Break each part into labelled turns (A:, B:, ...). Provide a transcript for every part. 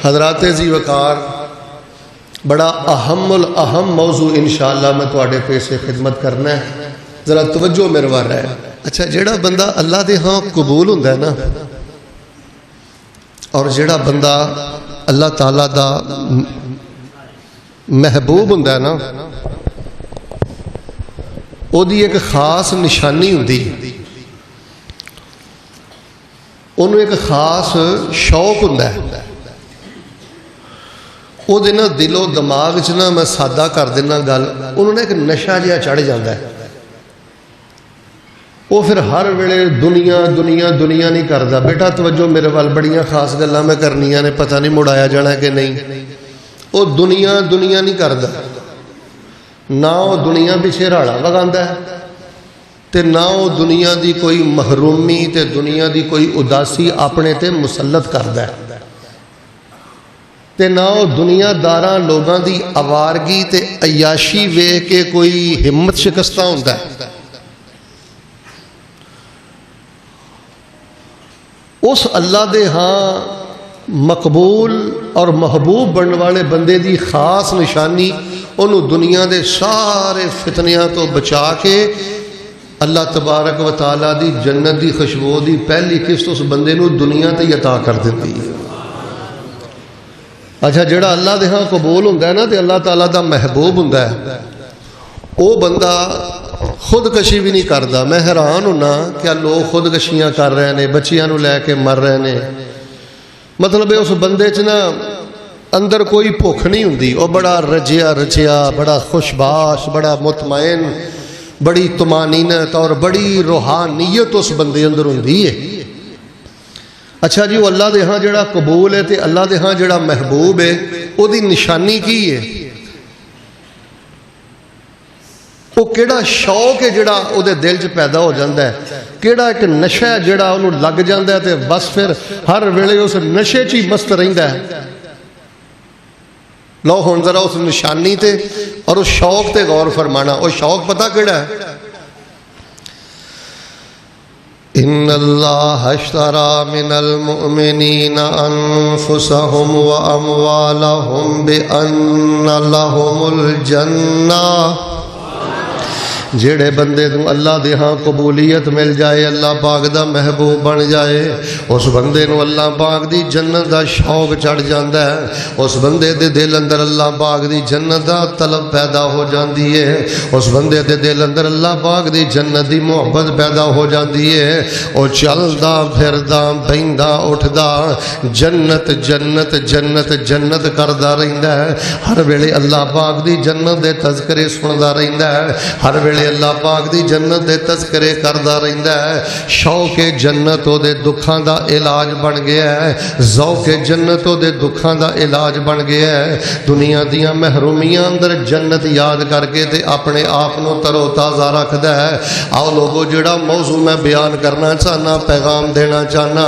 A: حضرات ذی وقار بڑا اہم الاہم موضوع انشاءاللہ میں تواڈے پیش خدمت کرنا ہے، ذرا توجہ میرے وال ہے۔ اچھا، جیڑا بندہ اللہ دے ہاں قبول ہوندا ہے نا، اور جیڑا بندہ اللہ تعالیٰ دا محبوب ہوندا ہے نا، او دی ایک خاص نشانی ہوندی، انہوں ایک خاص شوق ہوندا ہے۔ وہ دے نا دل و دماغ چ نا میں سادہ کر دینا گل، انہوں نے ایک نشہ جہا چڑھ جاتا ہے۔ وہ پھر ہر ویلے دنیا دنیا دنیا نہیں کرتا۔ بیٹا توجہ میرے وال، بڑیاں خاص گلاں میں کرنیاں نے، پتہ نہیں مڑایا جانا کہ نہیں۔ وہ دنیا دنیا نہیں کرتا، نہ وہ دنیا پیچھے راڑا لگاندا ہے، تے نہ وہ دنیا دی کوئی محرومی تے دنیا دی کوئی اداسی اپنے تے مسلط کردا ہے، تے نہ وہ دنیا داراں لوگاں دی آوارگی تے عیاشی ویکھ کے کوئی ہمت شکستہ ہوندا ہے۔ اس اللہ دے ہاں مقبول اور محبوب بننے والے بندے دی خاص نشانی انہوں دنیا دے سارے فتنیاں تو بچا کے اللہ تبارک و تعالیٰ دی جنت دی خوشبو دی پہلی قسط اس بندے نو دنیا تے عطا کر دیتی ہے۔ اچھا، جڑا اللہ دے ہاں قبول ہوندا ہے نا تے اللہ تعالیٰ دا محبوب ہوندا ہے، وہ بندہ خودکشی بھی نہیں کرتا۔ میں حیران ہونا کیا لوگ خودکشیاں کر رہے ہیں، بچیاں نو لے کے مر رہے ہیں۔ مطلب اس بندے چ نا اندر کوئی بھوک نہیں ہوندی، وہ بڑا رجیا رچیا، بڑا خوشباش، بڑا مطمئن، بڑی طمانینت اور بڑی روحانیت اس بندے اندر ہوندی ہے۔ اچھا جی، وہ اللہ دے ہاں جڑا قبول ہے تے اللہ دے ہاں جڑا محبوب ہے، وہ دی نشانی کی ہے؟ وہ کیڑا شوق ہے جڑا او دے دل چ پیدا ہو جاندہ ہے، کیڑا ایک نشہ ہے جڑا انہوں لگ جاندہ ہے تے بس پھر ہر ویلے اس نشے چی مست رہندہ ہے۔ لو ہون ذرا اس نشانی تے اور اس شوق تے غور فرمانا۔ وہ شوق پتہ کیڑا ہے؟ ان اللہ اشترى من المؤمنین انفسهم واموالهم بان لهم الجنہ۔ جیڑے بندے تو اللہ دے ہاں قبولیت مل جائے، اللہ پاک دا محبوب بن جائے، اس بندے نو اللہ پاک دی جنت دا شوق چڑھ جاندہ ہے۔ اس بندے دے دل اندر اللہ پاک دی جنت دا طلب پیدا ہو جاندی ہے، اس بندے دے دل اندر اللہ پاک دی جنت دی محبت پیدا ہو جاندی ہے۔ او چلدا پھردا بہندا اٹھدا جنت جنت جنت جنت کردا رہندا ہے، ہر ویلے اللہ پاک دی جنت دے تذکرے سندا رہندا ہے، ہر ویلے اللہ پاک دی جنت دے تذکرے کردہ رہندا ہے۔ شوق جنت او دے دکھاں دا علاج بن گیا ہے، ذوق جنت او دے دکھاں دا علاج بن گیا ہے۔ دنیا دیاں محرومیاں اندر جنت یاد کر کے تے اپنے آپ نو تر و تازہ رکھدا ہے۔ آؤ لوگو، جڑا موضوع میں بیان کرنا چاہنا، پیغام دینا چاہنا،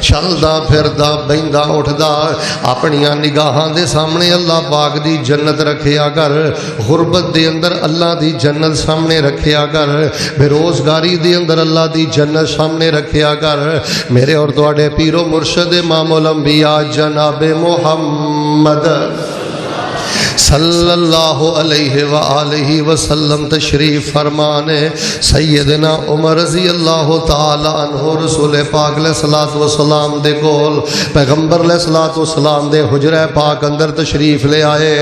A: چلدا پھردا بہندا اٹھدا اپنیاں نگاہاں دے سامنے اللہ پاک دی جنت رکھیا کر، غربت دے اندر اللہ دی جنت سامنے رکھیا کر، بے روزگاری دی اندر اللہ دی جنت سامنے رکھیا کر۔ میرے اور تواڈے پیر و مرشد امام الانبیاء جناب محمد صلی اللہ علیہ وآلہ وسلم تشریف فرمانے سیدنا عمر رضی اللہ تعالی عنہ رسول پاک علیہ السلام دے کول پیغمبر علیہ السلام دے حجرہ پاک اندر تشریف لے آئے۔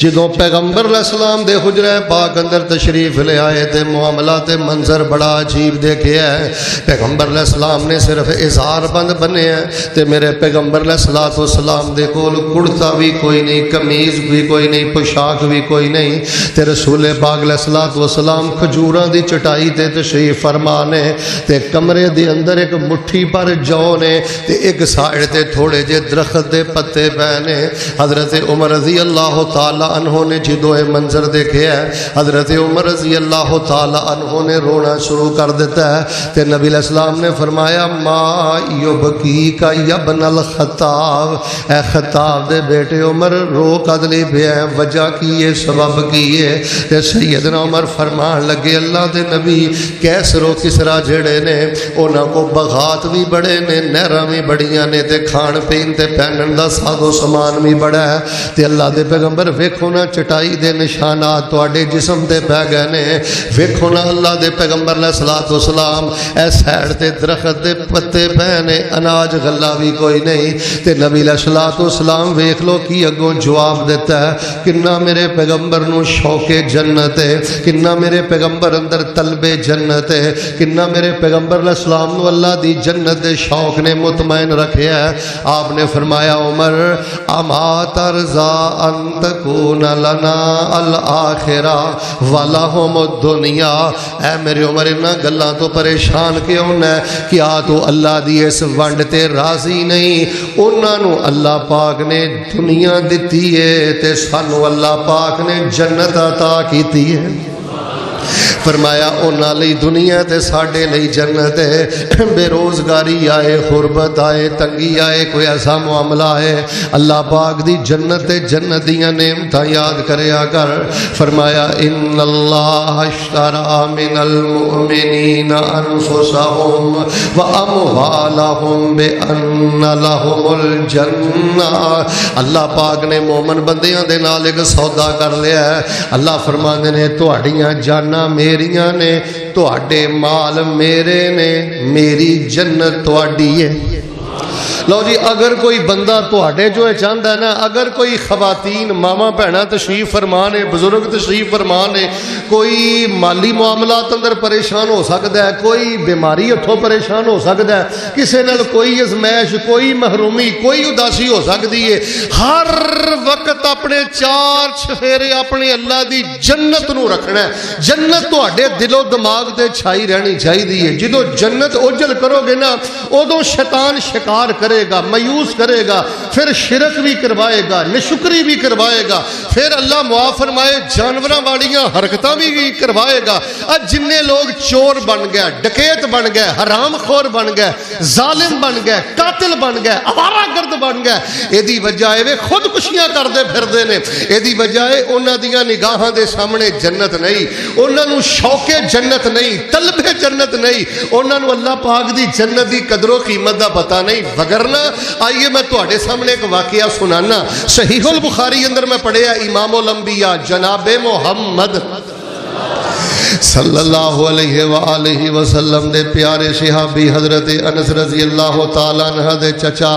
A: جدوں پیغمبر علیہ السلام دے حجرہ پاک اندر تشریف لے آئے تے معاملات منظر بڑا عجیب دیکھے ہے۔ پیغمبر علیہ السلام نے صرف اظہار بند بنے ہیں تے میرے پیغمبر علیہ السلام دے کول کرتا بھی کوئی نہیں، قمیض بھی کوئی نہیں، پوشاک بھی کوئی نہیں، تے رسول پاک علیہ السلام کھجوراں دی چٹائی تے تشریف فرمانے تے کمرے دی اندر ایک مٹھی پر جو نے تے ایک سائڑ تے تھوڑے جے درخت دے پتے پہنے۔ حضرت عمر رضی اللہ تعالی عنہ نے جدو اے منظر دیکھے ہے، حضرت عمر رضی اللہ تعالی عنہ نے رونا شروع کر دیتا ہے تے نبی علیہ السلام نے فرمایا ما یبکی کا یبن الخطاب، اے خطاب دے بیٹے عمر رو قد لی پہ ہے، وجہ کی ہے سبب کی ہے تے سیدنا عمر فرمان لگے اللہ دے نبی کیسر و کسرا جڑے نے انہاں کو بغات بھی بڑے نے نہراں بھی بڑیاں نے تے کھان پین تے پہنن دا ساز و سامان بھی بڑا ہے تے اللہ دے پیغمبر ویکھو نا چٹائی دے نشانات تواڈے جسم تے پہ گئے نے ویکھو نا اللہ دے پیغمبر علیہ الصلوۃ والسلام اے سائڈ تے درخت دے پتے پے نے اناج غلہ بھی کوئی نہیں تے نبی علیہ الصلوۃ والسلام ویکھ لو کی اگوں جواب دیتا ہے کنا میرے پیغمبر نو شوق جنت ہے کنا میرے پیغمبر اندر طلب جنت ہے کنا میرے پیغمبر علیہ السلام نو اللہ دی جنت دے شوق نے مطمئن رکھیا ہے آپ نے فرمایا عمر اما ترضا ان تکون لنا الآخرہ ولہم الدنیا اے میرے عمر انہاں گلاں تو پریشان کیوں ہے کیا تو اللہ دی اس ونڈ تے راضی نہیں انہاں نو اللہ پاک نے دنیا دتی ہے تے سانو اللہ پاک نے جنت عطا کیتی ہے فرمایا انہاں لئی دنیا تے ساڈے لئی جنت ہے بے روزگاری آئے غربت آئے تنگی آئے کوئی ایسا معاملہ ہے اللہ پاک دی جنت تے جنت دیاں نعمتاں یاد کریا کر فرمایا ان اللہ اشترى من المؤمنین انفسهم واموالهم بان لهم الجنہ اللہ پاک نے مومن بندیاں دے نال ایک سودا کر لیا ہے اللہ فرماندے نے تہاڈیاں جاناں میریاں نے تواڈے مال میرے نے میری جنت تواڈی ہے لو جی اگر کوئی بندہ تواڈے جو ہے چاہتا ہے نا اگر کوئی خواتین ماما بہنا تشریف فرمان ہے بزرگ تشریف فرمان ہے کوئی مالی معاملات اندر پریشان ہو سکتا ہے کوئی بیماری اتھوں پریشان ہو سکتا ہے کسی نال کوئی ازمائش کوئی محرومی کوئی اداسی ہو سکتی ہے ہر وقت اپنے چار چفیرے اپنے اللہ دی جنت نو رکھنا ہے جنت تواڈے دل و دماغ تے چھائی رہنی چاہیے جدو جنت اجل کرو گے نا ادو شیطان شکار کرے گا مایوس کرے گا پھر شرک بھی کروائے گا نشکری بھی کروائے گا پھر اللہ معاف فرمائے جانوراں والیاں حرکتاں بھی کروائے گا جننے لوگ چور بن گئے ڈکیت بن گئے حرام خور بن گئے ظالم بن گئے قاتل بن گئے آوارہ گرد بن گئے ایدی وجہ ہے خودکشیاں کردے پھردے نے ایدی وجہ ہے انہاں دیاں نگاہاں دے سامنے جنت نہیں انہاں نو شوق جنت نہیں طلب جنت نہیں انہاں نو اللہ پاک دی جنت دی قدر و قیمت دا پتہ نہیں وگرنہ آئیے میں تواڈے سامنے ایک واقعہ سنانا صحیح البخاری اندر میں پڑھیا امام الانبیاء جناب محمد صلی اللہ علیہ وآلہ وسلم دے پیارے صحابی حضرت انس رضی اللہ تعالیٰ عنہ دے چچا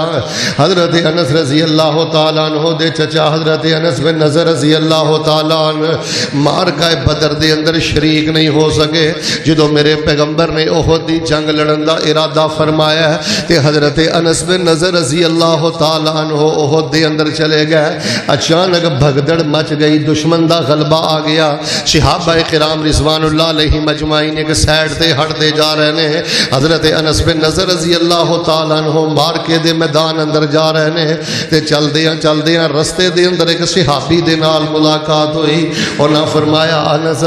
A: حضرت انس رضی اللہ تعالیٰ عنہ دے چچا حضرت انس بن نضر رضی اللہ تعالیٰ عنہ مارکہ بدر دے اندر شریک نہیں ہو سکے جدو میرے پیغمبر نے احد دی جنگ لڑن دا ارادہ فرمایا ہے کہ حضرت انس بن نضر رضی اللہ تعالیٰ عنہ احد دے اندر چلے گئے اچانک بھگدڑ مچ گئی دشمن دا غلبہ آ گیا صحابہ کرام رضوان اللہ علیہ مجمعین ایک سائڈ تے ہٹ دے جا رہے ہیں حضرت انس بن نضر رضی اللہ تعالیٰ عنہ مارکے دے میدان اندر جا رہے ہیں تے چل دیاں رستے دے اندر ایک صحابی دے نال ملاقات ہوئی انہاں فرمایا انس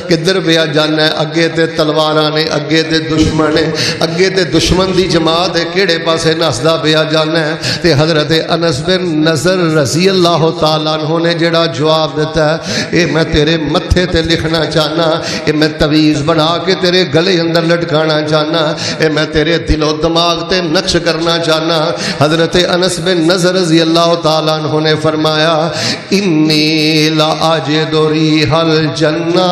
A: کدھر پیا جانا ہے اگے تے تلواراں نے اگے تے دشمن ہے اگے تے دشمن دی جماعت ہے کیڑے پاسے نسدا پیا جانا ہے تے حضرت انس بن نضر رضی اللہ تعالیٰ عنہ نے جڑا جواب دیتا ہے اے میں تیرے متھے تے لکھنا چاہنا اے میں تویز بنا کے تیرے گلے اندر لٹکانا چاہنا اے میں تیرے دل و دماغ تے نقش کرنا چاہنا حضرت انس بن نضر رضی اللہ تعالیٰ عنہ نے فرمایا انی لا اجد ریح الجنہ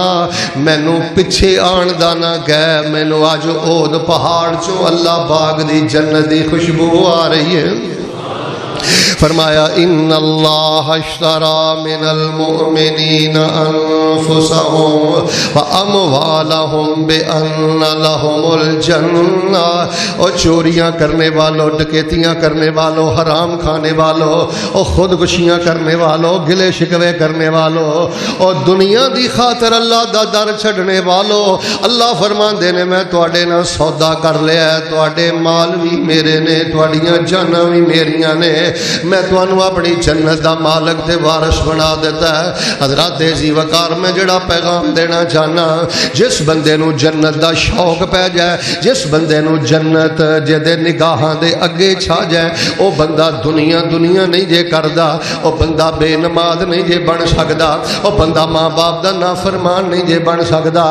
A: مینوں پچھے آن دانا گئے مینوں اج اود پہاڑ چوں اللہ پاک دی جنت دی خوشبو آ رہی ہے فرمایا ان اللہ اشترى من المؤمنین انفسهم واموالهم بان لهم الجنہ اور چوریاں کرنے والوں ڈکیتیاں کرنے والوں حرام کھانے والوں اور خودکشیاں کرنے والوں گلے شکوے کرنے والوں اور دنیا دی خاطر اللہ دا در چھڑنے والوں اللہ فرماندے نے میں تواڈے نال سودا کر لیا ہے تواڈے مال بھی میرے نے تواڈیاں جاناں بھی میریاں نے میں تانوں اپنی جنت دا مالک تے وارث بنا دیتا ہے۔ حضرات عزیز وقار میں جڑا پیغام دینا چاہنا، جس بندے نو جنت دا شوق پہ جائے، جس بندے نو جنت جدے نگاہاں دے اگے چھا جائے، او بندہ دنیا نہیں جے کردا، او بندہ بے نماز نہیں جے بن سکدا، او بندہ ماں باپ دا نافرمان نہیں جے بن سکدا،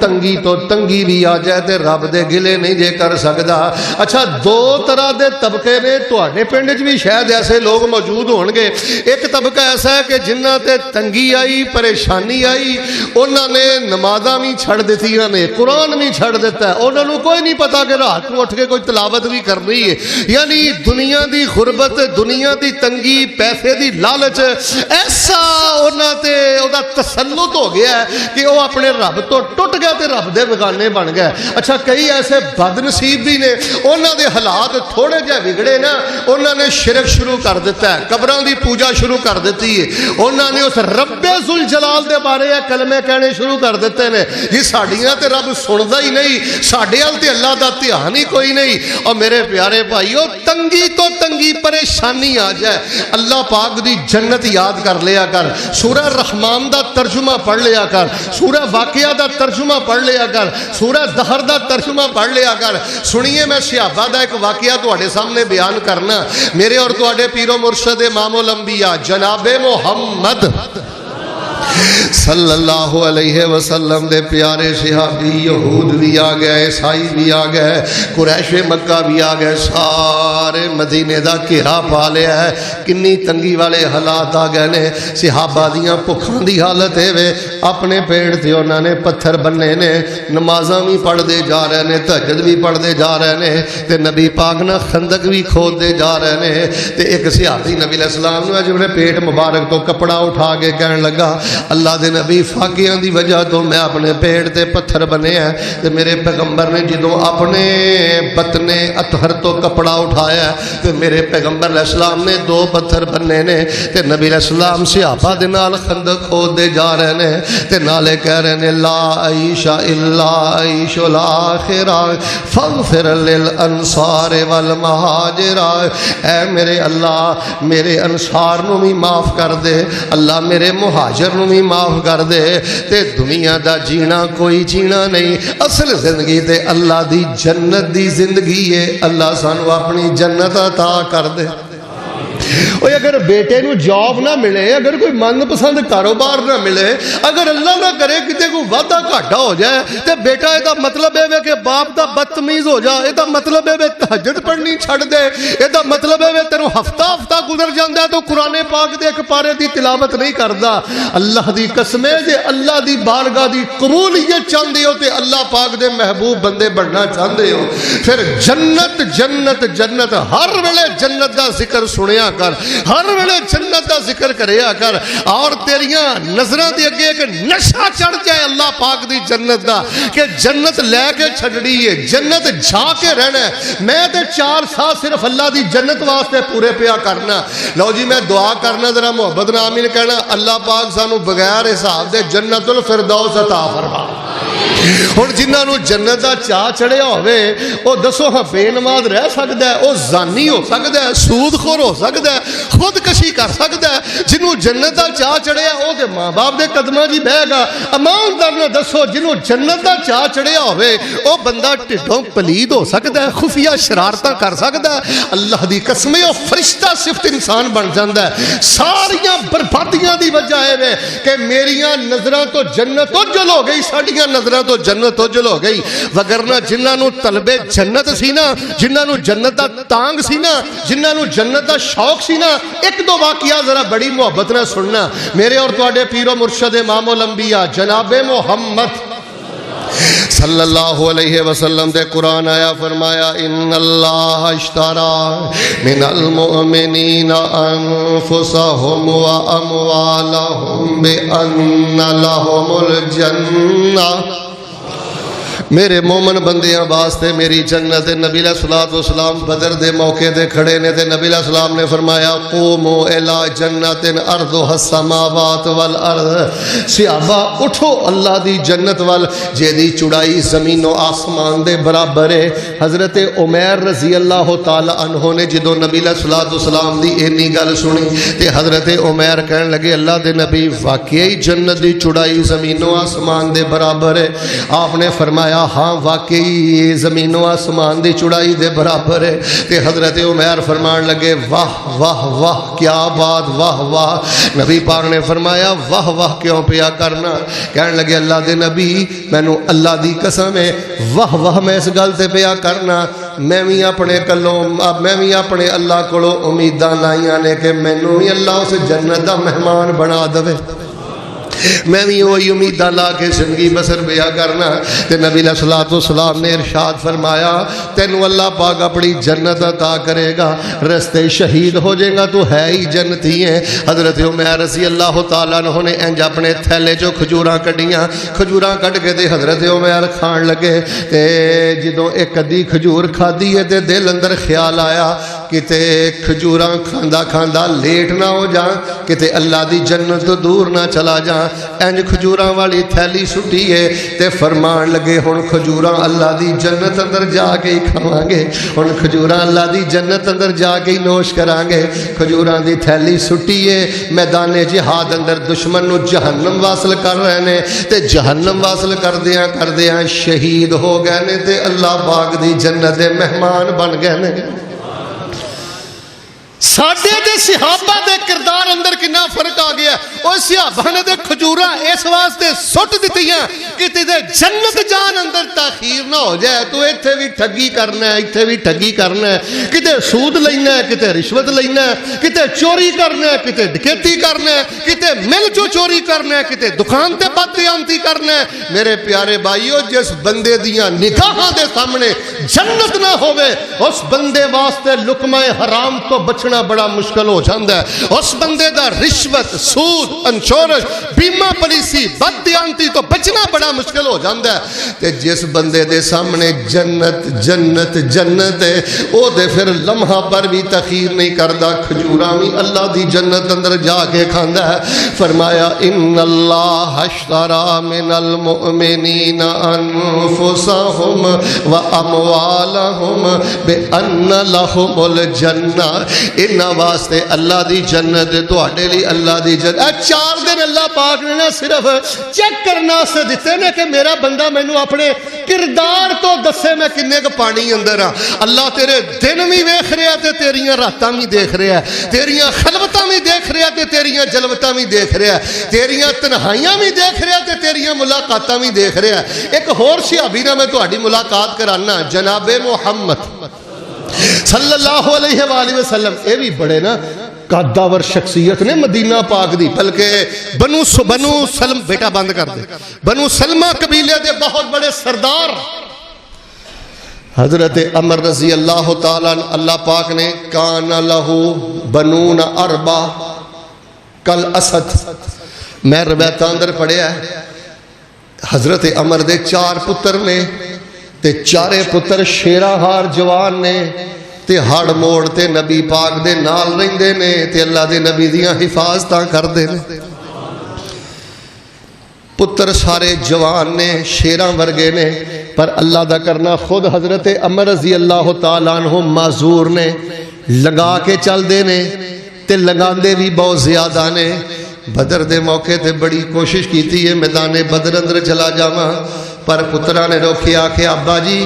A: تنگی تو تنگی بھی آ جائے تے رب دے گلے نہیں جے کر سکدا۔ اچھا دو طرح دے طبقے نے تواڈے پنڈ وچ بھی شاید ایسے لوگ موجود ہون گے۔ ایک طبقہ ایسا ہے کہ جنہاں تے تنگی آئی، پریشانی آئی، انہاں نے نمازاں بھی چھڑ دتیاں نے، قرآن بھی چھڑ دیتا ہے، انہاں نوں کوئی نہیں پتا کہ رات کو اٹھ کے کوئی تلاوت بھی کرنی ہے۔ یعنی دنیا دی غربت، دنیا دی تنگی، پیسے دی لالچ ایسا انہاں تے اودا تسلط ہو گیا ہے کہ وہ اپنے رب تو ٹوٹ گیا تے رب دے بگانے بن گئے۔ اچھا کئی ایسے بد نصیب بھی نے، انہاں دے حالات تھوڑے جہے بگڑے نا، انہاں نے شرک شروع کر دیتا ہے، قبراں دی پوجا شروع کر دیتی ہے، انہاں نے اس رب ذوالجلال دے بارے کلمے کہنے شروع کر دیتے ہیں جی ساڈیاں تے رب سندا ہی نہیں، ساڈے ال تے اللہ دا دھیان ہی کوئی نہیں۔ اور میرے پیارے بھائیو، تنگی تو تنگی پریشانی آ جائے، اللہ پاک دی جنت یاد کر لیا کر، سورہ رحمان دا ترجمہ پڑھ لیا کر، سورہ واقعہ دا ترجمہ پڑھ لیا کر، سورہ دہر دا ترجمہ پڑھ لیا کر۔ سنیے میں صحابہ دا ایک واقعہ تواڈے سامنے بیان کرنا، میرے اور تواڈے پیر و مرشد امام الانبیاء جناب محمد صلی اللہ علیہ وسلم دے پیارے صحابی، یہود بھی آ گئے، عیسائی بھی آ گئے، قریش مکہ بھی آ گئے، سارے مدینے دا گھیرا پا لیا ہے۔ کنی تنگی والے حالات آ گئے نے، صحابہ دیاں بھکھاں دی حالت ہے وے، اپنے پیڑ تے انہاں نے پتھر بننے نے، نمازاں بھی پڑھ دے جا رہے نے، تہجد بھی پڑھ دے جا رہے نے، تے نبی پاک نہ خندق بھی کھود دے جا رہے نے۔ تے ایک صحابی نبی علیہ السلام نے جب پیٹ مبارک تو کپڑا اٹھا کے کہنے لگا، اللہ دے نبی فاقیاں دی وجہ تو میں اپنے پیڑ تے پتھر بنے ہیں، تے میرے پیغمبر نے جدوں اپنے بطنے اطہر تو کپڑا اٹھایا ہے تے میرے پیغمبر علیہ السلام نے 2 پتھر بنے نے، تے نبی علیہ السلام صحابہ دے نال خندق کھود دے جا رہے نے، تے نالے کہہ رہے نے لا عیش الا عیش الاخرہ فاغفر للانصار والمہاجر۔ اے میرے اللہ، میرے انصار نو بھی معاف کر دے، اللہ میرے مہاجر نو بھی معاف کر دے، تے دنیا دا جینا کوئی جینا نہیں، اصل زندگی تے اللہ دی جنت دی زندگی ہے۔ اللہ سانو اپنی جنت عطا کر دے۔ اگر بیٹے نو جاب نہ ملے، اگر کوئی من پسند کاروبار نہ ملے، اگر اللہ نہ کرے کتے کو وعدہ گھاٹا ہو جائے، تے بیٹا یہ مطلب ہے کہ باپ دا بدتمیز ہو جا، یہ مطلب ہے تہجد پڑھنی چھڑ دے، یہ مطلب ہے تینوں ہفتہ گزر جاندہ ہے تو قرآن پاک دے ایک پارے دی تلاوت نہیں کردا۔ اللہ دی قسم ہے جے اللہ دی بارگاہ دی قبولیت چاہندے ہو تے اللہ پاک دے محبوب بندے بننا چاہندے ہو، پھر جنت جنت جنت ہر ویلے جنت دا ذکر سنیا کر، ہر ویلے جنت دا ذکر کریا کر، اور تیریاں نظراں دے اگے ایک نشہ چڑھ جائے اللہ پاک دی جنت دا کہ جنت لے کے چھڑنی ہے، جنت جا کے رہنا ہے۔ میں تے 4 سال صرف اللہ دی جنت واسطے پورے پیا کرنا۔ لو جی میں دعا کرنا، ذرا محبت نال آمین کہنا، اللہ پاک سانو بغیر حساب دے جنت الفردوس عطا فرما۔ ہن جنہاں نو جنت دا چاہ چڑھیا ہوئے، او دسو ہاں بے نماز رہ سکدا ہے، او زانی ہو سکدا ہے، سود خور ہو سکدا ہے، خودکشی کر سکدا ہے۔ جنوں جنت دا چاہ چڑھیا او تے ماں باپ دے قدماں جی بہ گا۔ ایماندار نہ دسو جنوں جنت دا چاہ چڑھیا ہوئے او بندہ ٹھڈوں پلید ہو سکدا ہے، خفیہ شرارتاں کر سکدا ہے۔ اللہ دی قسم او فرشتہ صفت انسان بن جاندا ہے۔ ساریاں بربادیاں دی وجہ ہے کہ میریاں نظراں تو جنت اجل ہو گئی، ساڈیاں نظراں تو جنت اجل ہو گئی، وگرنہ جنہاں نو طلب جنت سی نا، جنہاں نو جنت دا تانگ سی نا، جنہاں نو جنت دا شوق سی نا، 1-2 واقعہ ذرا بڑی محبت نہ سننا۔ میرے اور تواڈے پیر و مرشد امام الانبیاء جناب محمد صلی اللہ علیہ وسلم دے قرآن آیا، فرمایا ان اللہ اشترى من المؤمنین انفسهم واموالهم بان لهم الجنہ میرے مومن بندیاں واسطے میری جنت نبی علیہ الصلوۃ والسلام بدر دے موقع تے کھڑے نے تے نبی علیہ السلام نے فرمایا قوموا الی جنت ارضها السماوات والارض صحابہ اٹھو اللہ دی جنت وال جیدی چڑائی زمین و آسمان دے برابر ہے حضرت عمیر رضی اللہ تعالی عنہ نے جدو نبی علیہ الصلوۃ والسلام دی اینی گل سنی تے حضرت عمیر کہن لگے اللہ دے نبی واقعی جنت دی چڑائی زمین و آسمان دے برابر ہے آپ نے فرمایا ہاں واقعی زمین و آسمان دی چڑائی دے برابر ہے تے حضرت عمیر فرمان لگے واہ واہ واہ کیا بات واہ واہ نبی پاک نے فرمایا واہ واہ کیوں پیا کرنا کہنے لگے اللہ دے نبی مینوں اللہ دی قسم ہے واہ واہ میں اس گل تے پیا کرنا میں بھی اپنے کلوں میں بھی اپنے اللہ کولوں امیداں لائیاں نے کہ مینوں بھی اللہ اس جنت دا مہمان بنا دے میں بھی وہی امیدہ لا کے زندگی بسر بیا کرنا تے نبی علیہ الصلوۃ والسلام نے ارشاد فرمایا تینوں اللہ پاک اپنی جنت عطا کرے گا رستے شہید ہو جائے گا تو ہے ہی جنتی ہے حضرت عمر رضی اللہ تعالیٰ عنہ نے انج اپنے تھیلے جو کھجوراں کڈیاں کھجوراں کڈ کے تے حضرت عمر کھان لگے تے جدوں ایک ادھی کھجور کھادی ہے تے دل اندر خیال آیا کتے کھجوراں کھاندا کھاندا لیٹ نہ ہو جاں کتے اللہ دی جنت تو دور نہ چلا جاں انج کھجوراں والی تھیلی سٹی ہے تے فرمان لگے ہن کھجوراں اللہ دی جنت اندر جا کے ہی کھاواں گے ہن کھجوراں اللہ دی جنت اندر جا کے ہی نوش کران گے کھجوراں دی تھیلی سٹی ہے میدان جہاد اندر دشمن نو جہنم واصل کر رہے نے تے جہنم واصل کردیاں شہید ہو گئے نے تے اللہ پاک دی جنت دے مہمان بن گئے نے ساڈے تے صحابہ دے کردار اندر کنا فرق آ گیا او صحابہ نے تے کھجوراں اس واسطے سٹ دتیاں کہ تے جنت جان اندر تاخیر نہ ہو جائے تو ایتھے بھی ٹھگی کرنا ہے ایتھے بھی ٹھگی کرنا ہے کتے سود لینا ہے کتے رشوت لینا ہے کتے چوری کرنا ہے کتے ڈکیتی کرنا ہے کتے مل جو چوری کرنا ہے کتے دکان تے بددیانتی کرنا ہے میرے پیارے بھائیو جس بندے دیاں نگاہاں دے سامنے جنت نہ ہوے اس بندے واسطے لقمہ حرام تو بچنا بڑا مشکل ہو جاندہ ہے اس بندے دا رشوت سود انشورش بیمہ پالیسی بددیانتی تو بچنا بڑا مشکل ہو جاندہ ہے تے جس بندے دے سامنے جنت جنت جنت ہے او دے پھر لمحہ پر بھی تخیر نہیں کردہ کھجوراں بھی اللہ دی جنت اندر جا کے کھاندہ ہے فرمایا ان اللہ اشترا من المؤمنین انفسہم و اموالہم بان لہم الجنہ انہا واسطے اللہ دی جنت تو آٹے لی اللہ دی جنت 4 دن اللہ پاک نے صرف چیک کرنا سے دیتے نے کہ میرا بندہ میں نو اپنے کردار تو دسے میں کنے کا پانی اندر ہاں اللہ تیرے دن بھی دیکھ رہا تے تیریاں راتاں بھی دیکھ رہا ہے تیریاں خلوتاں بھی دیکھ رہا تے تیریاں جلوتاں بھی دیکھ رہا ہے تیریاں تنہائیاں بھی دیکھ رہا تے تیریاں ملاقاتاں بھی دیکھ رہا ہے ایک اور صحابی نے میں تو آڑی ملاقات کرانا جناب محمد صلی اللہ علیہ وآلہ وسلم اے بھی بڑے نا قداور شخصیت نے مدینہ پاک دی بلکہ بنو سلم بیٹا بند کر دے بنو سلمہ قبیلے دے بہت بڑے سردار حضرت عمر رضی اللہ تعالیٰ اللہ پاک نے کان لہو بنون اربا کل اسد میں روایت اندر پڑھیا ہے حضرت عمر دے 4 پتر نے تے 4 پتر شیرہ ہار جوان نے تے ہڑ موڑ تے نبی پاک دے نال رہندے نے تے اللہ دے نبی دیاں حفاظتاں کر دے نے پتر سارے جوان نے شیراں ورگے نے پر اللہ دا کرنا خود حضرت عمر رضی اللہ تعالیٰ عنہ معذور نے لگا کے چل دے نے تے لگان دے بھی بہت زیادہ نے بدر دے موقع تے بڑی کوشش کیتی ہے میدان بدر اندر چلا جاواں پر پترہ نے روکیا کہ ابا جی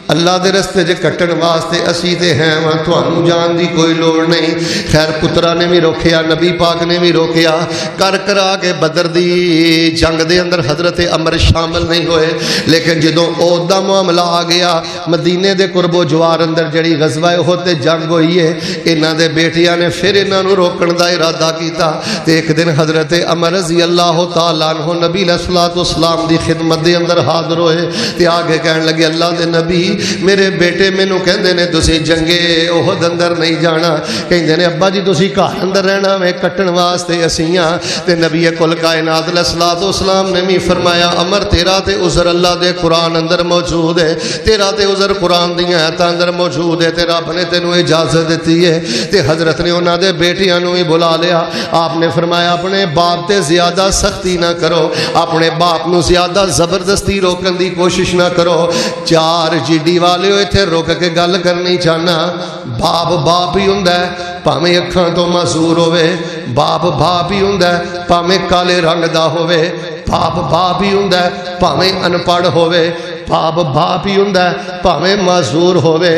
A: اللہ دے رستے جے کٹن واسطے اسی تے ہیں وہاں تو ہم جان دی کوئی لوڑ نہیں خیر پترہ نے بھی روکیا نبی پاک نے بھی روکیا کر آگے بدر دی جنگ دے اندر حضرت عمر شامل نہیں ہوئے لیکن جدوں عہد دا معاملہ آ گیا مدینے دے قرب و جوار اندر جڑی غزوہ احد تے جنگ ہوئی ہے انہاں دے بیٹیاں نے پھر انہاں نو روکن دا ارادہ کیتا تے ایک دن حضرت عمر رضی اللہ تعالیٰ عنہ نبی علیہ الصلوۃ والسلام دی خدمت دے اندر حاضر ہوئے تے آگے کہنے لگے اللہ دے نبی میرے بیٹے مینوں کہندے نے تسی جنگے احد اندر نہیں جانا، کہندے نے ابا جی تسی گھر اندر رہنا میں کٹن واسطے اسیاں۔ تے نبی کل کائنات علیہ الصلوۃ والسلام نے بھی فرمایا عمر تیرا تے عذر اللہ دے قرآن اندر موجود ہے، تیرا تے عذر قرآن دیاں آیاتاں اندر موجود ہے، تے رب نے تینوں اجازت دیتی ہے۔ تے حضرت نے انہاں دے بیٹیاں نوں بھی بلا لیا، آپ نے فرمایا اپنے باپ تے زیادہ سختی نہ کرو، اپنے باپ نو زیادہ زبردستی روکن دی کوشش نہ کرو۔ چار جیڈی والے ایتھے روک کے گل کرنی چاہنا، باپ باپ ہی ہوندا ہے بھاویں اکھاں تو معذور ہوے، باپ باپ ہی ہوندا ہے بھاویں کالے رنگ دا ہوے، باپ باپ ہی ہوندا ہے بھاویں ان پڑھ ہوے، باپ باپ ہی ہوندا ہے بھاویں معذور ہوے۔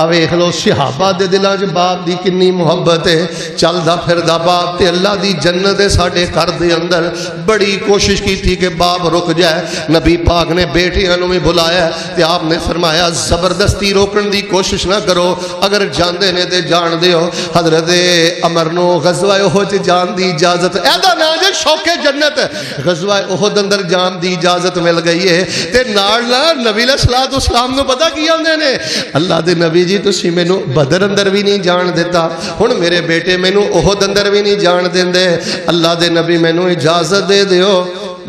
A: ویکھ لو صحابہ دے دلاں 'چ باپ دی کنی محبت ہے، چلدا پھردا باپ تے اللہ دی جنت ہے ساڈے گھر دے اندر۔ بڑی کوشش کی کہ باپ رک جائے، نبی پاک نے بیٹیاں نوں بھی بلایا تے آپ نے فرمایا زبردستی روکن دی کوشش نہ کرو، اگر جاندے نے تے جان دیو۔ حضرت عمر نو غزوہ احد جان دی اجازت، ایدا نا جے شوق جنت، غزوہ احد اندر جان دی اجازت مل گئی ہے۔ تے نال نبی علیہ الصلوۃ والسلام نو پتہ کی آندے نے، اللہ دے نبی جی تسی مینوں بدر اندر بھی نہیں جان دیتا، ہن میرے بیٹے مینوں احد اندر بھی نہیں جان دیندے، اللہ دے نبی مینوں اجازت دے دیو،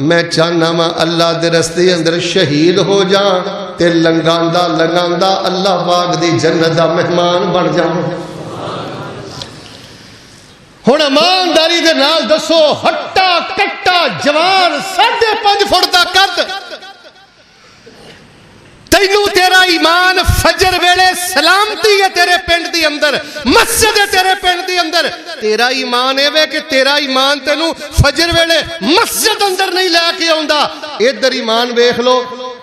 A: میں چاہنا وا اللہ دے رستے اندر شہید ہو جاں تے لنگاندا لنگاندا اللہ پاک دی جنت دا مہمان بن جاواں۔ ہن ایمانداری دے نال دسو ہٹا کٹا جوان 5.5 فٹ دا قد، تینوں تیرا ایمان فجر ویلے سلامتی ہے تیرے پنڈ دی اندر، مسجد ہے تیرے پنڈ دی اندر، تیرا ایمان اے کہ تیرا ایمان تینوں فجر ویلے مسجد اندر نہیں لے کے آوندا۔ ادھر ایمان ویکھ لو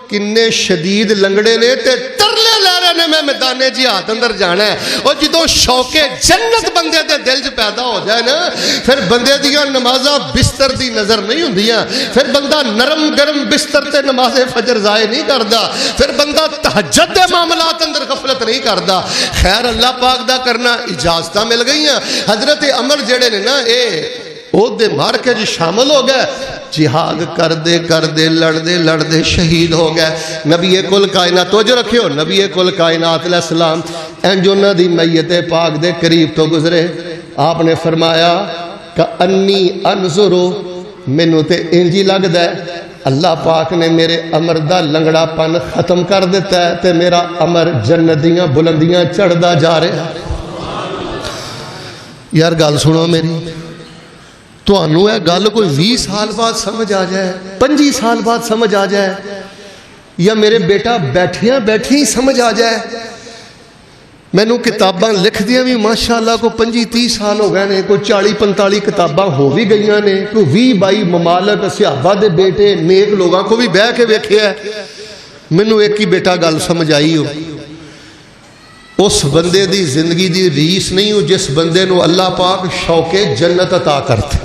A: کنے شدید لنگڑے نے تے ترلے لے رہے نے میں میدان جہاد اندر جانا ہے۔ اور جدوں شوق جنت بندے دے دل چ پیدا ہو جائے نا، پھر بندے دیاں نمازاں بستر دی نظر نہیں ہوندیاں، پھر بندہ نرم گرم بستر تے نماز فجر ضائع نہیں کردا، پھر بندہ تہجد دے معاملات اندر غفلت نہیں کردا۔ خیر اللہ پاک دا کرنا اجازتاں مل گئیاں۔ حضرت عمر جڑے نے نا اے او دے مار کے جی شامل ہو گئے، جہاد کردے کردے لڑدے لڑدے شہید ہو گئے۔ نبی کل کائنات توجہ رکھیو، نبی کل کائنات علیہ السلام انج انہاں دی میت پاک دے قریب تو گزرے، آپ نے فرمایا کہ انی انظرو، مینوں تے انجی لگدا ہے اللہ پاک نے میرے عمر دا لنگڑا پن ختم کر دیتا ہے تے میرا عمر جنت دیاں بلندیاں چڑھدا جا رہا۔ یار گل سنو میری، تو انہوں ہے گل کوئی 20 سال بعد سمجھ آ جائے، 25 سال بعد سمجھ آ جائے، یا میرے بیٹا بیٹھیاں بیٹھی ہی سمجھ آ جائے۔ میں نے کتاباں لکھ دیا بھی ماشاءاللہ کو 25-30 سال ہو گئے نے، کوئی 40-45 کتاباں ہو بھی گئیاں نے، کوئی 20-22 ممالک صحابہ دے بیٹے نیک لوگاں کو بھی بہ کے ویکھیا ہے۔ میں نے ایک ہی بیٹا گل سمجھ آئی ہو، اس بندے دی زندگی دی ریس نہیں ہو جس بندے نو اللہ پاک شوق جنت عطا کرتے۔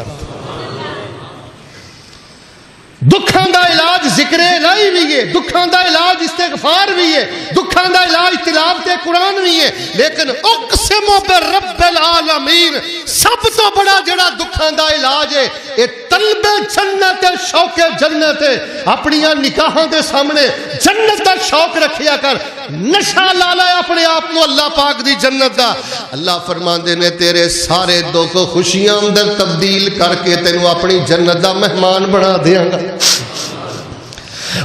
A: دکھاں دا علاج ذکر الہی بھی ہے، دکھاں دا علاج استغفار بھی ہے، دکھاں دا علاج تلاوت قرآن بھی ہے، لیکن اقسم برب العالمین سب تو بڑا جڑا دکھاں دا علاج ہے اے طلب جنت، شوق جنت ہے۔ اپنی نکاحاں دے سامنے جنت دا شوق رکھیا کر، نشہ لا لے اپنے آپ کو اللہ پاک دی جنت دا۔ اللہ فرماندے نے تیرے سارے دکھ خوشیاں اندر تبدیل کر کے تینوں اپنی جنت دا مہمان بنا دیاں گا۔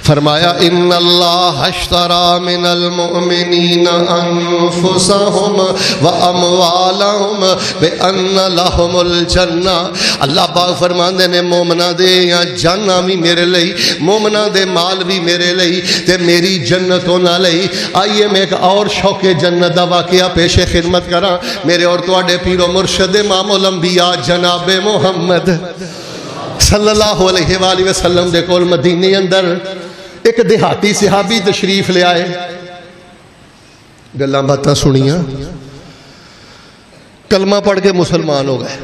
A: فرمایا ان اللہ اشترى من المؤمنین انفسهم واموالهم بان لهم الجنہ۔ اللہ پاک فرماندے نے مومناں دے یا جاناں بھی میرے لئی، مومناں دے مال بھی میرے لئی تے میری جنتوں نہ لئی۔ آئیے میں ایک اور شوق جنت دا واقعہ پیش خدمت کراں، میرے اور تواڈے پیر و مرشد امام الانبیاء جناب محمد صلی اللہ علیہ وآلہ وسلم دے کول مدینے اندر ایک دیہاتی صحابی تشریف لے آئے، گلاں باتاں سنیاں، کلمہ پڑھ کے مسلمان ہو گئے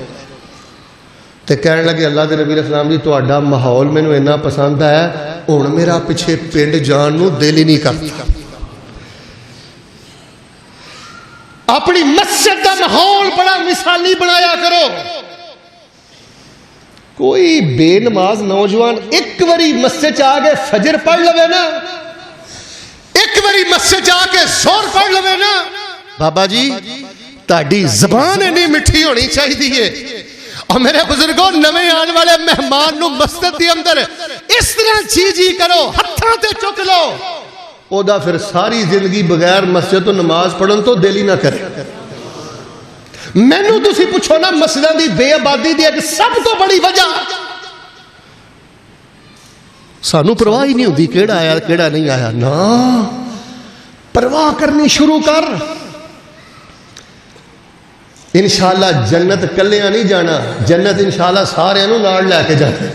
A: تے کہنے لگے اللہ دے نبی علیہ السلام جی تہاڈا ماحول مینوں اتنا پسند ہے، ہن میرا پیچھے پنڈ جان نو دل ہی نہیں کرتا۔ اپنی مسجد دا ماحول بڑا مثالی بنایا کرو۔ کوئی بے نماز نوجوان ایک باری مسجد آ گئے فجر پڑھ لوے نا، ایک باری کوئی مسجد جا کے زور پڑھ لوے نا بابا جی تاڑی زبان نہیں مٹھی ہونی چاہیے. اور میرے بزرگوں نویں آنے والے مہمان نو مسجد دی اندر اس طرح جی کرو ہتھاں تے چک لو او دا پھر ساری زندگی بغیر مسجد تو نماز پڑھن تو دل ہی نہ کرے. مینوں تسی پوچھو نا مسجداں دی بے آبادی دی ایک سب تو بڑی وجہ سانو پرواہ ہی نہیں ہوندی کیڑا آیا کیڑا نہیں آیا. نا پرواہ کرنی شروع کر. انشاءاللہ جنت کلیاں نہیں جانا, جنت انشاءاللہ سارے نو نال لے کے جانا.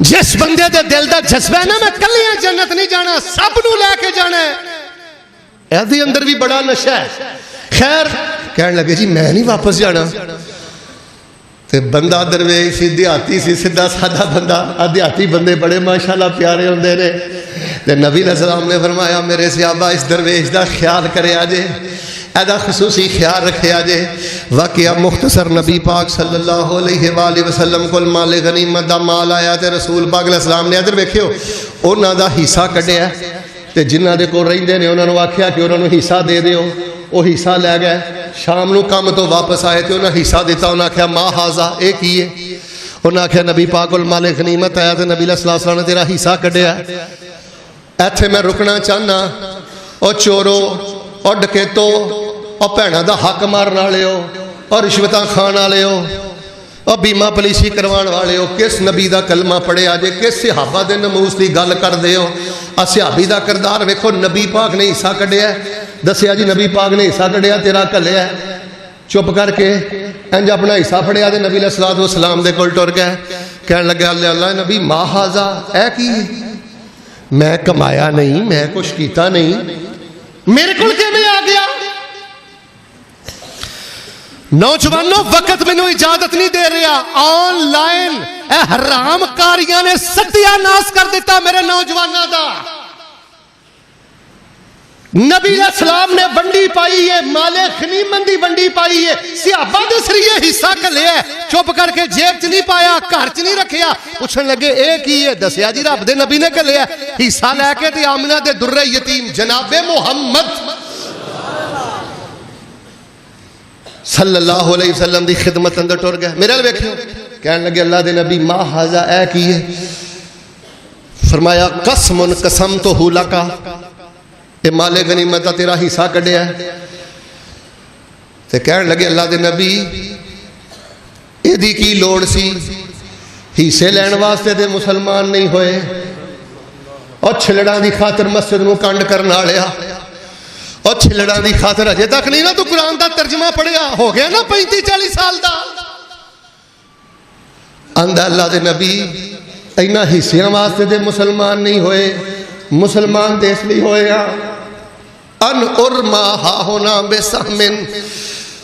A: جس بندے دے دل دا جذبہ ہے نا میں کلیاں جنت نہیں جانا سب نو لے کے جانا ہے, ایدی اندر بھی بڑا نشہ ہے. خیر کہنے لگے جی میں نہیں واپس جانا. تے بندہ درویش سی دیہاتی سی سیدھا سادہ بندہ, دیہاتی بندے بڑے ماشاءاللہ پیارے ہوندے نے. تے نبی علیہ السلام نے فرمایا میرے صحابہ اس درویش دا خیال کرے آجے, ایدہ خصوصی خیال رکھے آجے. واقعہ مختصر نبی پاک صلی اللہ علیہ وآلہ وسلم کو مال غنیمت دا مال آیا تے رسول پاک علیہ السلام نے ادھر ویکھیو انہاں دا حصہ کڈیا تے جنہ دے کو رہندے نے انہاں نو آکھیا کہ انہاں نو حصہ دے دیو. وہ حصہ لے گئے. شام نو کام تو واپس آئے تے انہاں حصہ دیتا. انہاں آکھیا ما ہاذا اے کی ہے؟ انہاں آکھیا نبی پاک مال غنیمت آیا تے نبی علیہ السلام نے تیرا حصہ کڈیا. ایتھے میں رکنا چاہنا. او چورو او ڈکیتو اور بھیناں دا حق مارن والے ہو اور رشوتاں کھان والے ہو اور بیمہ پالیسی کروان والے ہو, کس نبی دا کلمہ پڑھے آجے, کس صحابہ دے نموس دی گل کر دے ہو. صحابی دا کردار ویکھو نبی پاک نے حصہ کڈیا ہے, دسیا جی نبی پاک نے حصہ کڈیا تیرا کلیا ہے. چپ کر کے انج اپنا حصہ پڑھیا تے نبی علیہ السلام دے کول ٹر گئے. کہنے لگے اللہ نبی ما ہاذا اے کی, میں کمایا نہیں, میں کچھ کیتا نہیں, میرے کول کیویں آ گیا؟ نوجوانوں وقت میں نو اجازت نہیں دے رہا. آن لائن اے حرام کاریاں نے ستیہ ناس کر دیتا میرے نوجوانوں دا. نبی علیہ السلام نے ونڈی پائی ہے, مال غنیمت دی ونڈی پائی ہے, صحابہ دے سریے حصہ کلیا ہے, چپ کر کے جیب چ نہیں پایا, گھر چ نہیں رکھیا. پوچھن لگے اے کی ہے؟ دسیا جی رب دے نبی نے کلیا ہے. حصہ لے کے تے آمنہ دے در یتیم جناب محمد صلی اللہ علیہ وسلم دی خدمت اندر ٹر گئے. میرے لئے ویکھو کہنے لگے اللہ دے نبی ما ہاذا اے کی ہے؟ فرمایا قسم قسمتہ لکا, اے مال غنیمت دا تیرا حصہ کڈیا ہے. تے کہنے لگے اللہ دے نبی اے دی کی لوڑ سی, حصے لین واسطے تے مسلمان نہیں ہوئے اور چھلڑاں دی خاطر مسجد نو کنڈ کرنا لیا. اور چھلڑاں دی خاطر اجے تک نہیں نا تو قرآن دا ترجمہ پڑھیا, ہو گیا نا 35-40 سال دا. اندہ اللہ دے نبی اینا حصیاں واسطے دے مسلمان نہیں ہوئے, مسلمان دے اس لیے ہوئے ان ارما ہا ہونا بے سہمن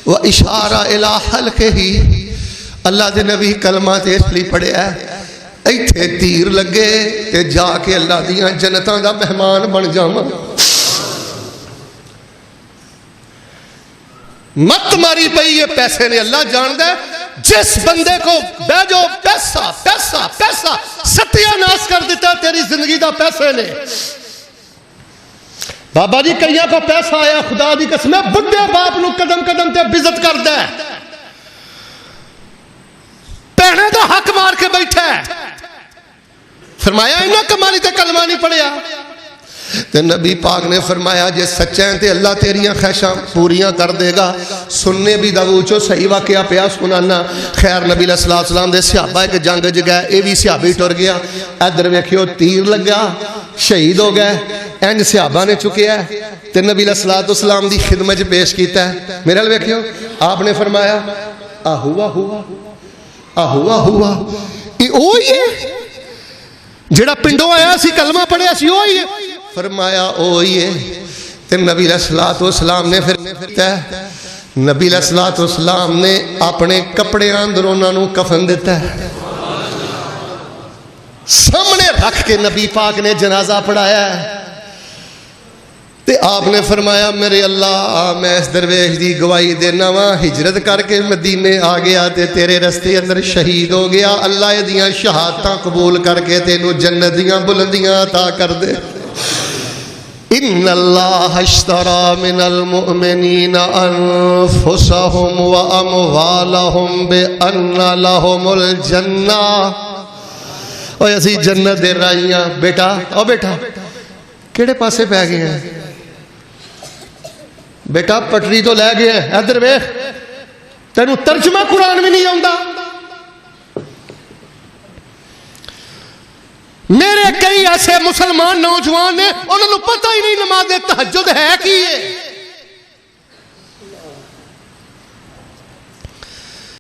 A: و اشارہ الہ حلقہ ہی. اللہ دے نبی کلمہ تے اس لیے پڑھے ہے ایتھے تیر لگے تے جا کے اللہ دیاں جنتاں دا مہمان بن جاواں. مت ماری پئی یہ پیسے نے اللہ جان دے. جس بندے کو بیجو پیسہ پیسہ پیسہ ستیہ ناس کر دیتا تیری زندگی دا پیسے نے. بابا جی کئیاں کو پیسہ آیا خدا دی قسم بڑھے باپ نو قدم قدم تے بزت کر دے, پہنے دا حق مار کے بیٹھے. فرمایا انہاں کمالی تے کلمہ نہیں پڑھیا. تے نبی پاک نے فرمایا جے سچیں تے اللہ تیریاں خواہشاں پوریاں کر دے گا. سننے بھی داوچو صحیح واقعہ پیا سنانا. خیر نبی علیہ السلام دے صحابہ ایک جنگ ج گئے, اے بھی صحابی ٹر گیا. ادھر ویکھیو تیر لگا, شہید ہو گئے. انج صحابہ نے چکیا ہے تے نبی علیہ السلام دی خدمت پیش کیتا ہے. میرے لئے ویکھیو آپ نے فرمایا ہوا یہ اوہی ہے جڑا پنڈوں آیا سی کلمہ پڑھیا سی اوہی ہے. فرمایا اوہی ہے. تے نبی علیہ السلام نے پھر نبی علیہ السلام نے اپنے کپڑے اندر انہاں نو کفن دیتا ہے, سامنے رکھ کے نبی پاک نے جنازہ پڑھایا ہے. تے آپ نے فرمایا میرے اللہ میں اس درویش دی گواہی دینا وا, ہجرت کر کے مدینے آ گیا تے تیرے رستے اندر شہید ہو گیا. اللہ دیاں شہادتاں قبول کر کے تینوں جنت دیاں بلندیاں عطا کر دے. ان اللہ اشترى من المؤمنین انفسهم واموالهم بان لهم الجنہ. اوے اسی جنت دے رائیاں. بیٹا او بیٹا کیڑے پاسے پہ گئے ہیں؟ بیٹا پٹری تو لے گئے ہیں. ادھر ویکھ تینوں ترجمہ قرآن بھی نہیں آوندا. میرے کئی ایسے مسلمان نوجوان نے انہوں نے پتہ ہی نہیں نماز تہجد ہے کی ہے.